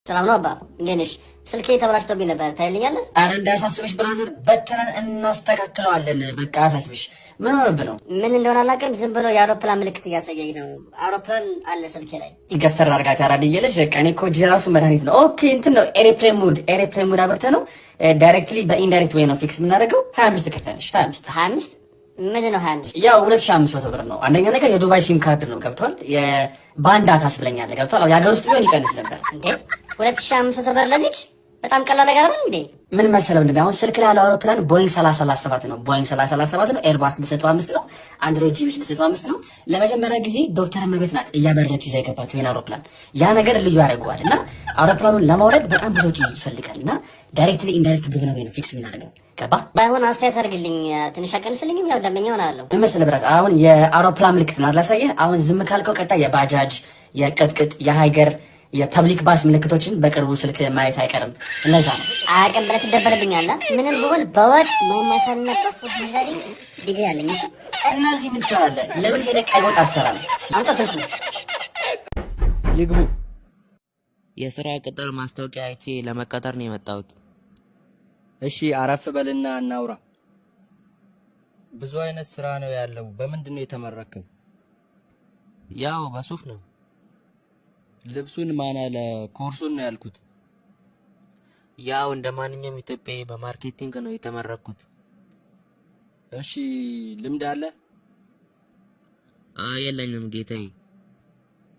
ሰላም ነው አባ፣ እንዴት ነሽ? ስልኬ ተበላሽቶብኝ ነበር፣ ታይልኛለህ? አረ እንዳያሳስብሽ ብራዘር፣ በትነን እናስተካክለዋለን። በቃ አሳስብሽ። ምን ሆነብህ ነው? ምን እንደሆነ አላውቅም፣ ዝም ብሎ የአውሮፕላን ምልክት እያሳየኝ ነው። አውሮፕላን አለ ስልኬ ላይ። ገፍተር አድርጋት ያራድየለሽ። በቃ እኔ እኮ ራሱ መድኃኒት ነው። ኦኬ እንትን ነው ኤርፕሌን ሙድ አብርተህ ነው ዳይሬክትሊ በኢንዳይሬክት ወይ ነው ፊክስ የምናደርገው። 25 ከፈለሽ 25 ምንድን ነው 25? ያው 2500 ብር ነው። አንደኛ ነገር የዱባይ ሲም ካርድ ነው ገብቷል። የባንዳ ታስብለኛለህ ገብቷል። የሀገር ውስጥ ቢሆን ይቀንስ ነበር እንዴ 2500 ብር ለዚች በጣም ቀላል ነገር አይደል እንዴ? ምን መሰለህ እንዴ አሁን ስልክ ላይ ያለው አውሮፕላን ቦይንግ 737 ነው። ቦይንግ 737 ነው። ኤርባስ 675 ነው። አንድሮይድ ጂቢ 675 ነው። ለመጀመሪያ ጊዜ ዶክተር መቤት ናት እያበረረች ይዛ የገባችው ይሄን አውሮፕላን። ያ ነገር ልዩ ያደርገዋል እና አውሮፕላኑን ለማውረድ በጣም ብዙ ወጪ ይፈልጋል እና ዳይሬክትሊ ኢንዳይሬክት በሆነ ወይ ነው ፊክስ የምናደርገው። ገባ? ባይሆን አስተያየት አድርግልኝ፣ ትንሽ አቀንስልኝም፣ ያው ደንበኛ ሆናለሁ። ምን መሰለህ ብራስ አሁን የአውሮፕላን ምልክት ነው አላሳየህ። አሁን ዝም ካልከው ቀጣይ የባጃጅ የቅጥቅጥ የሃይገር የፐብሊክ ባስ ምልክቶችን በቅርቡ ስልክ ማየት አይቀርም። እነዛ ነው አያውቅም ብለህ ትደበርብኛለህ። ምንም ቢሆን በወጥ መመሰልነት በፉድ ዲዛይን ዲግሪ አለኝ። እሺ እነዚህ ምን ትሰራለህ? ለምን ሄደህ ቀይ ወጥ አትሰራም? አምጣ ስልኩ ይግቡ። የስራ ቅጥር ማስታወቂያ አይቼ ለመቀጠር ነው የመጣሁት። እሺ አረፍ በልና እናውራ። ብዙ አይነት ስራ ነው ያለው። በምንድን ነው የተመረከው? ያው በሱፍ ነው። ልብሱን ማን አለ? ኮርሱን ነው ያልኩት። ያው እንደ ማንኛውም ኢትዮጵያዊ በማርኬቲንግ ነው የተመረኩት። እሺ ልምድ አለ? የለኝም ጌታዬ።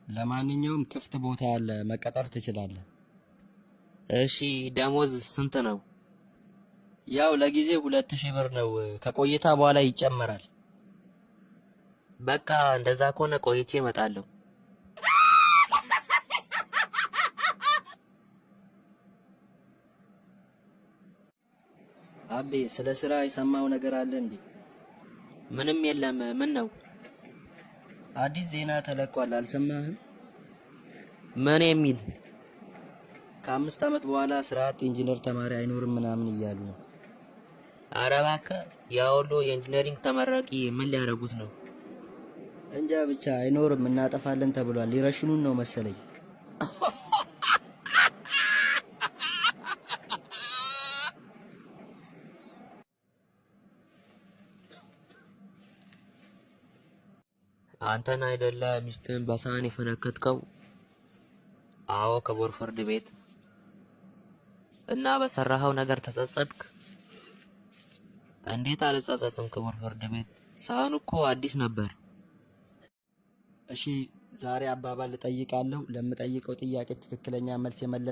ለማንኛውም ክፍት ቦታ አለ፣ መቀጠር ትችላለህ። እሺ ደሞዝ ስንት ነው? ያው ለጊዜ 2000 ብር ነው፣ ከቆይታ በኋላ ይጨመራል። በቃ እንደዛ ከሆነ ቆይቼ እመጣለሁ። አቤ ስለ ስራ የሰማው ነገር አለ እንዴ? ምንም የለም። ምን ነው? አዲስ ዜና ተለቋል፣ አልሰማህም? ምን የሚል? ከ5 ዓመት በኋላ ስራ አጥ ኢንጂነር ተማሪ አይኖርም ምናምን እያሉ ነው። ኧረ እባክህ ያ ሁሉ የኢንጂነሪንግ ተመራቂ ምን ሊያደርጉት ነው? እንጃ ብቻ አይኖርም፣ እናጠፋለን ተብሏል። ሊረሽኑን ነው መሰለኝ። አንተን አይደለ ሚስትህን በሳህን የፈነከትከው? አዎ ክቡር ፍርድ ቤት። እና በሰራኸው ነገር ተጸጸትክ? እንዴት አልጸጸትም ክቡር ፍርድ ቤት፣ ሳህኑ እኮ አዲስ ነበር። እሺ ዛሬ አባባል እጠይቃለሁ። ለምጠይቀው ጥያቄ ትክክለኛ መልስ የመለሰ